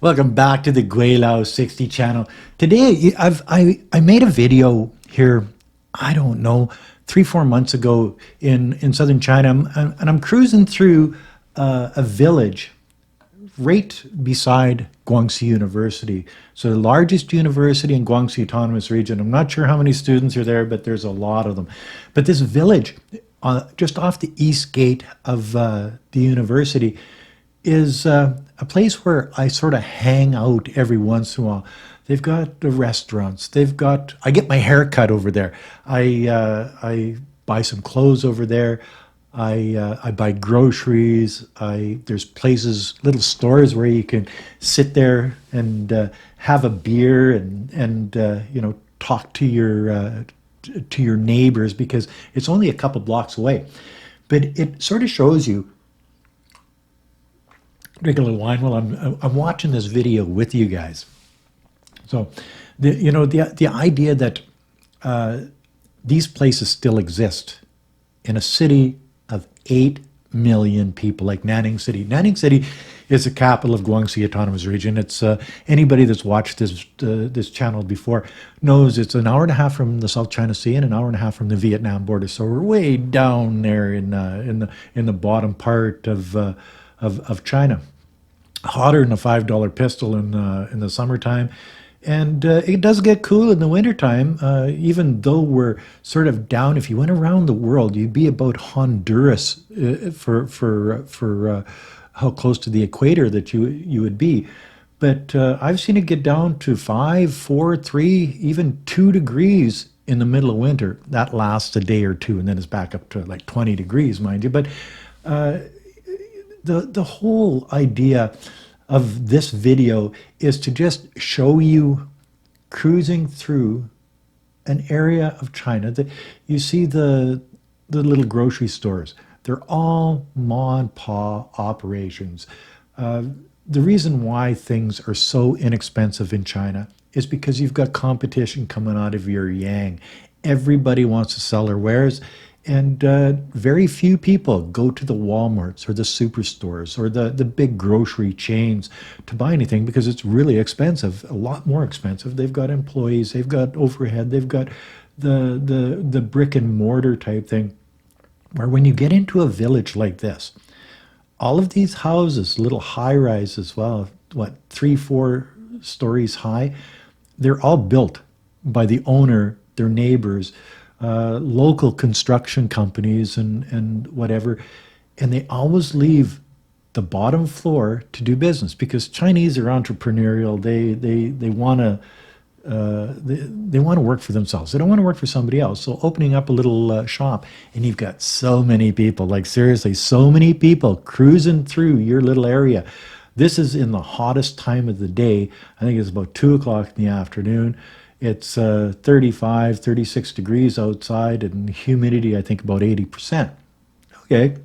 Welcome back to the Gweilo 60 channel. Today, I made a video here, I don't know, 3 4 months ago in southern China, and I'm cruising through a village right beside Guangxi University. So the largest university in Guangxi Autonomous Region. I'm not sure how many students are there, but there's a lot of them. But this village, just off the east gate of the university, is a place where I sort of hang out every once in a while. They've got the restaurants. I get my hair cut over there. I buy some clothes over there. I buy groceries. There's places, little stores where you can sit there and have a beer and talk to your neighbors because it's only a couple blocks away. But it sort of shows you. Drink a little wine while I'm watching this video with you guys. So, the idea that these places still exist in a city of 8 million people, like Nanning City. Nanning City is the capital of Guangxi Autonomous Region. It's anybody that's watched this channel before knows it's an hour and a half from the South China Sea and an hour and a half from the Vietnam border. So we're way down there in the bottom part of China. Hotter than a $5 pistol in the summertime. And it does get cool in the wintertime, even though we're sort of down. If you went around the world, you'd be about Honduras for how close to the equator that you would be. But I've seen it get down to 5, 4, 3, even 2 degrees in the middle of winter. That lasts a day or two, and then it's back up to like 20 degrees, mind you. But the whole idea of this video is to just show you cruising through an area of China that you see the little grocery stores. They're all ma and pa operations. The reason why things are so inexpensive in China is because you've got competition coming out of your yang. Everybody wants to sell their wares. And very few people go to the Walmarts or the superstores or the big grocery chains to buy anything because it's really expensive, a lot more expensive. They've got employees, they've got overhead, they've got the brick and mortar type thing. Where when you get into a village like this, all of these houses, little high rise as well, 3 4 stories high, they're all built by the owner, their neighbors, local construction companies and whatever, and they always leave the bottom floor to do business because Chinese are entrepreneurial. They want to they want to work for themselves. They don't want to work for somebody else. So opening up a little shop, and you've got so many people, like seriously, so many people cruising through your little area. This is in the hottest time of the day. I think it's about 2 o'clock in the afternoon. It's 35, 36 degrees outside, and humidity, I think, about 80%. Okay,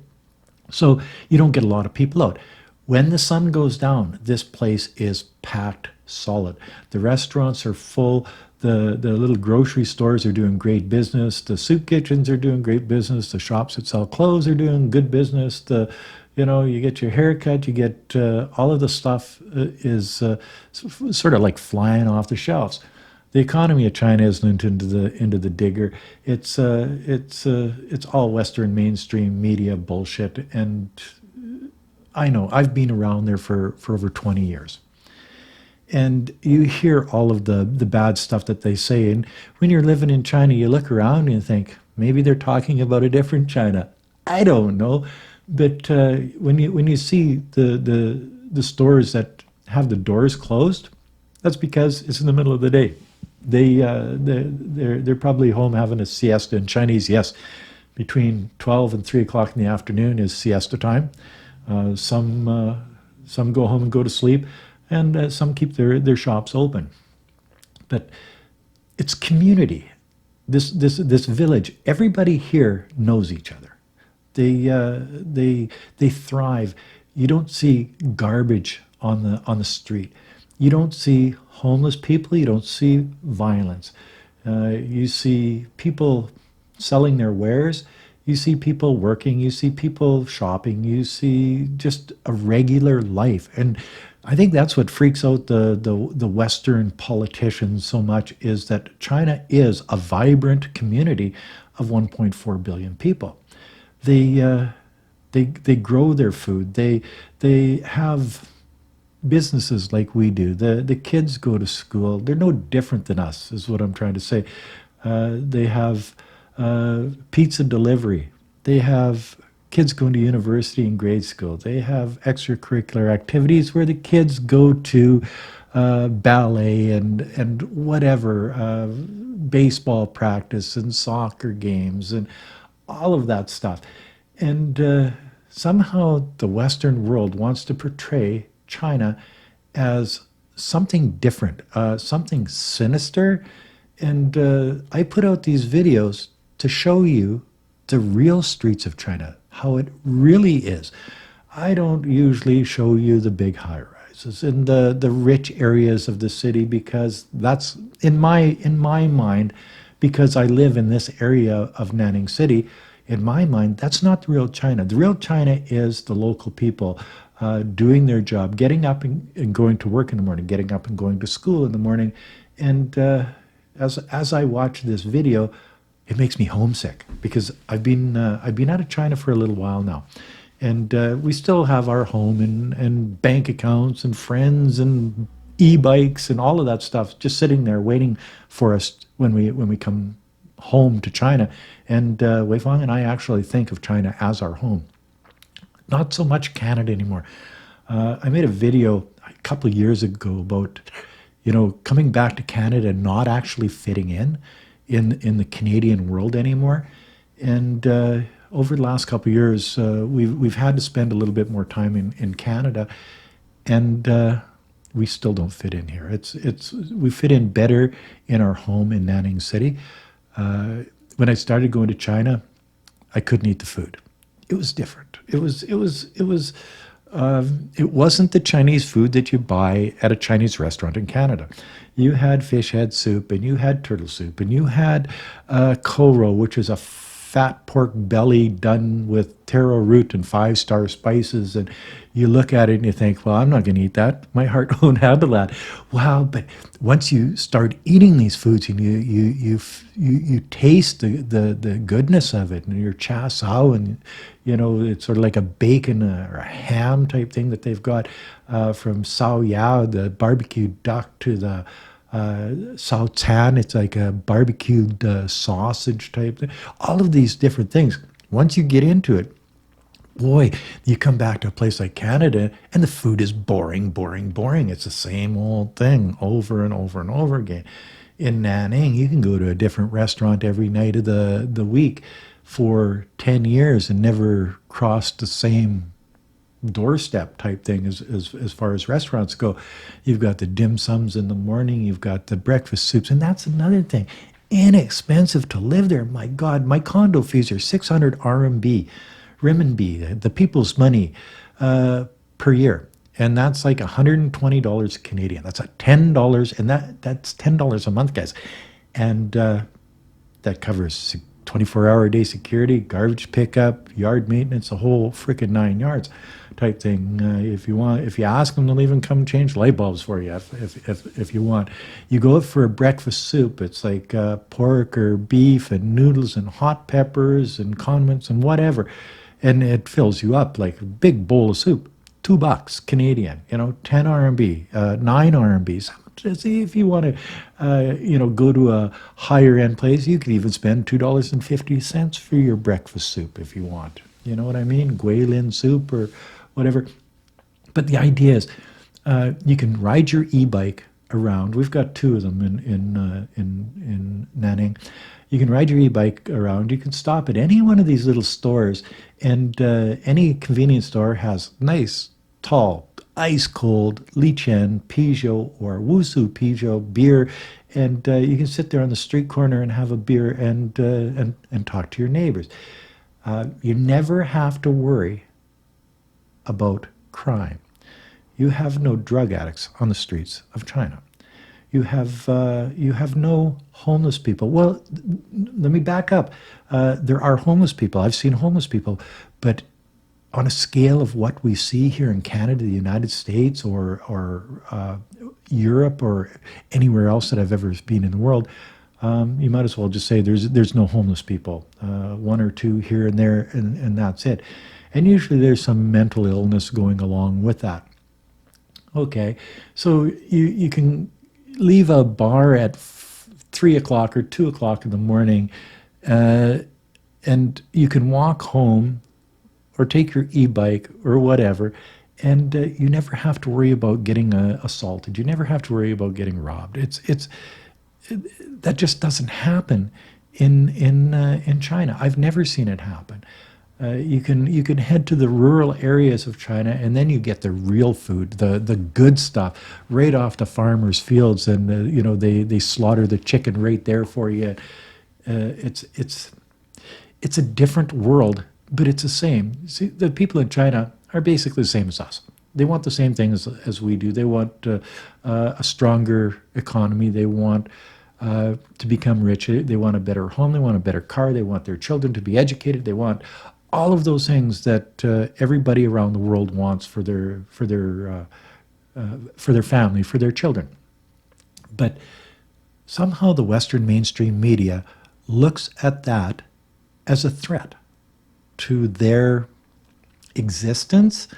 so you don't get a lot of people out. When the sun goes down, this place is packed solid. The restaurants are full. The little grocery stores are doing great business. The soup kitchens are doing great business. The shops that sell clothes are doing good business. You get your hair cut, you get all of the stuff is sort of like flying off the shelves. The economy of China isn't into the digger. It's all Western mainstream media bullshit. And I know I've been around there for over 20 years, and you hear all of the bad stuff that they say. And when you're living in China, you look around and you think maybe they're talking about a different China. I don't know, but when you see the stores that have the doors closed, that's because it's in the middle of the day. They're probably home having a siesta. In Chinese, yes, between 12 and 3 o'clock in the afternoon is siesta time. Some go home and go to sleep, and some keep their shops open. But it's community. This village, everybody here knows each other. They thrive. You don't see garbage on the street. You don't see homeless people. You don't see violence. You see people selling their wares. You see people working. You see people shopping. You see just a regular life. And I think that's what freaks out the Western politicians so much is that China is a vibrant community of 1.4 billion people. They they grow their food. They have businesses like we do. The kids go to school. They're no different than us, is what I'm trying to say. They have pizza delivery. They have kids going to university and grade school. They have extracurricular activities where the kids go to ballet and whatever, baseball practice and soccer games and all of that stuff. And somehow the Western world wants to portray China as something different, something sinister. And I put out these videos to show you the real streets of China, how it really is. I don't usually show you the big high rises and the rich areas of the city because that's in my mind, because I live in this area of Nanning City, in my mind, that's not the real China. The real China is the local people doing their job, getting up and going to work in the morning, getting up and going to school in the morning. And as I watch this video, it makes me homesick because I've been out of China for a little while now, and we still have our home and bank accounts and friends and e-bikes and all of that stuff just sitting there waiting for us when we come home to China. And Wei Fang and I actually think of China as our home, not so much Canada anymore. I made a video a couple of years ago about, coming back to Canada and not actually fitting in the Canadian world anymore. And over the last couple of years, we've had to spend a little bit more time in Canada, and we still don't fit in here. We fit in better in our home in Nanning City. When I started going to China, I couldn't eat the food. It was different. It wasn't the Chinese food that you buy at a Chinese restaurant in Canada. You had fish head soup, and you had turtle soup, and you had koro, which is a fat pork belly done with taro root and five-star spices. And you look at it and you think, well, I'm not going to eat that. My heart won't handle that. Wow, but once you start eating these foods and you taste the goodness of it, and your cha sao, and it's sort of like a bacon or a ham type thing that they've got, from sao yao, the barbecued duck, to the sao tan, it's like a barbecued sausage type thing. All of these different things. Once you get into it, boy, you come back to a place like Canada and the food is boring, boring, boring. It's the same old thing over and over and over again. In Nanning, you can go to a different restaurant every night of the week for 10 years and never cross the same doorstep type thing as far as restaurants go. You've got the dim sums in the morning, you've got the breakfast soups, and that's another thing. Inexpensive to live there. My God, my condo fees are 600 renminbi, the people's money, per year. And that's like $120 Canadian. That's at $10, and that's $10 a month, guys. And that covers 24-hour-a-day security, garbage pickup, yard maintenance, the whole frickin' 9 yards type thing. If you ask them, they'll even come change light bulbs for you if you want. You go out for a breakfast soup, it's like pork or beef and noodles and hot peppers and condiments and whatever, and it fills you up like a big bowl of soup. $2 Canadian, 10 RMB, 9 RMBs. If you want to, go to a higher end place, you could even spend $2.50 for your breakfast soup if you want. You know what I mean? Gweilo soup or whatever. But the idea is, you can ride your e-bike around. We've got two of them in Nanning. You can ride your e-bike around. You can stop at any one of these little stores, and any convenience store has nice, tall, ice cold Lichen, Peugeot, or Wusu Peugeot beer, and you can sit there on the street corner and have a beer and talk to your neighbors. You never have to worry about crime. You have no drug addicts on the streets of China. You have no homeless people. Well, let me back up. There are homeless people. I've seen homeless people, but on a scale of what we see here in Canada, the United States, or Europe, or anywhere else that I've ever been in the world, you might as well just say there's no homeless people, one or two here and there, and that's it. And usually there's some mental illness going along with that. Okay, so you can leave a bar at 3 o'clock or 2 o'clock in the morning, uh, and you can walk home or take your e-bike or whatever, and you never have to worry about getting assaulted. You never have to worry about getting robbed. That just doesn't happen in China. I've never seen it happen. You can head to the rural areas of China, and then you get the real food, the good stuff, right off the farmers' fields, and they slaughter the chicken right there for you. It's a different world, but it's the same. See, the people in China are basically the same as us. They want the same things as we do. They want a stronger economy. They want to become rich. They want a better home. They want a better car. They want their children to be educated. They want all of those things that everybody around the world wants for their family, for their children. But somehow the Western mainstream media looks at that as a threat to their existence.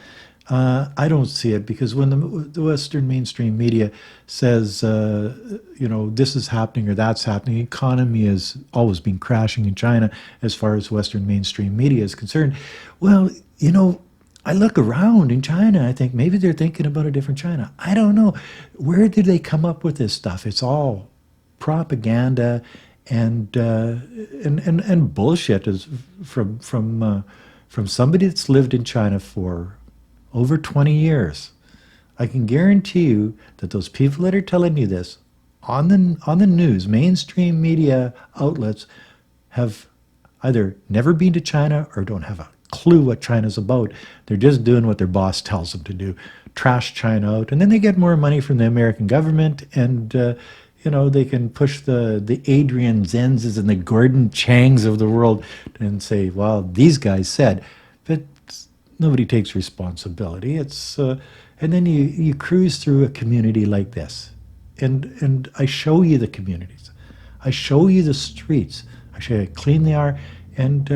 I don't see it, because when the Western mainstream media says, this is happening or that's happening, the economy has always been crashing in China as far as Western mainstream media is concerned. Well, I look around in China, I think maybe they're thinking about a different China. I don't know. Where did they come up with this stuff? It's all propaganda and bullshit is from somebody that's lived in China for over 20 years. I can guarantee you that those people that are telling you this on the news, mainstream media outlets, have either never been to China or don't have a clue what China's about. They're just doing what their boss tells them to do, trash China out, and then they get more money from the American government, and they can push the Adrian Zenzes and the Gordon Changs of the world and say, well, these guys said, but nobody takes responsibility. And then you cruise through a community like this, and I show you the communities, I show you the streets, I show you how clean they are, and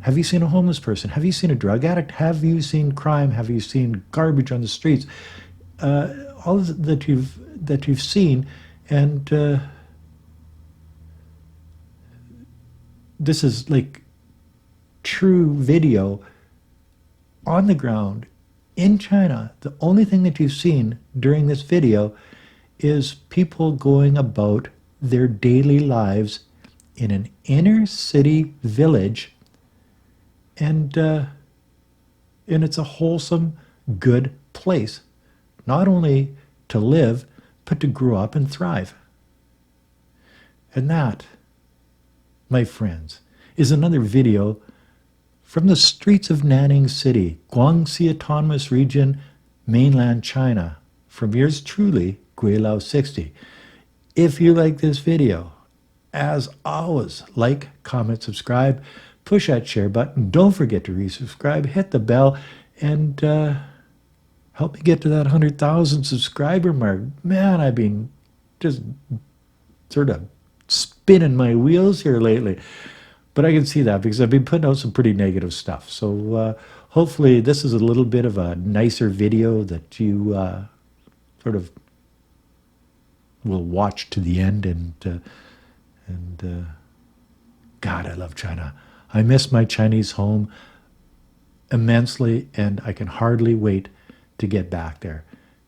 have you seen a homeless person? Have you seen a drug addict? Have you seen crime? Have you seen garbage on the streets? All that you've seen, and this is like true video on the ground in China. The only thing that you've seen during this video is people going about their daily lives in an inner city village, and it's a wholesome, good place, not only to live, but to grow up and thrive. And that, my friends, is another video from the streets of Nanning City, Guangxi Autonomous Region, mainland China, from yours truly, Gweilo 60. If you like this video, as always, like, comment, subscribe, push that share button. Don't forget to resubscribe, hit the bell, and help me get to that 100,000 subscriber mark. Man, I've been just sort of spinning my wheels here lately. But I can see that because I've been putting out some pretty negative stuff. So hopefully this is a little bit of a nicer video that you sort of will watch to the end. And God, I love China. I miss my Chinese home immensely, and I can hardly wait to get back there,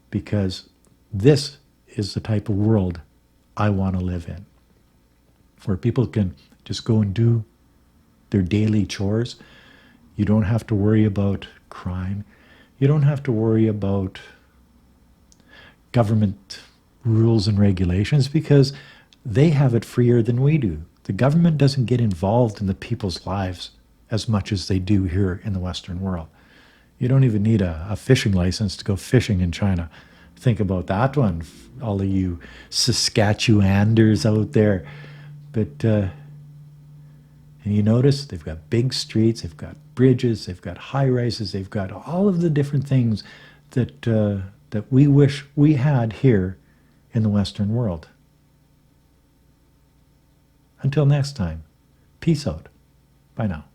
because this is the type of world I want to live in, where people can just go and do their daily chores. You don't have to worry about crime. You don't have to worry about government rules and regulations, because they have it freer than we do. The government doesn't get involved in the people's lives as much as they do here in the Western world. You don't even need a fishing license to go fishing in China. Think about that one, all of you Saskatchewaners out there. But And you notice they've got big streets, they've got bridges, they've got high rises, they've got all of the different things that, that we wish we had here in the Western world. Until next time, peace out. Bye now.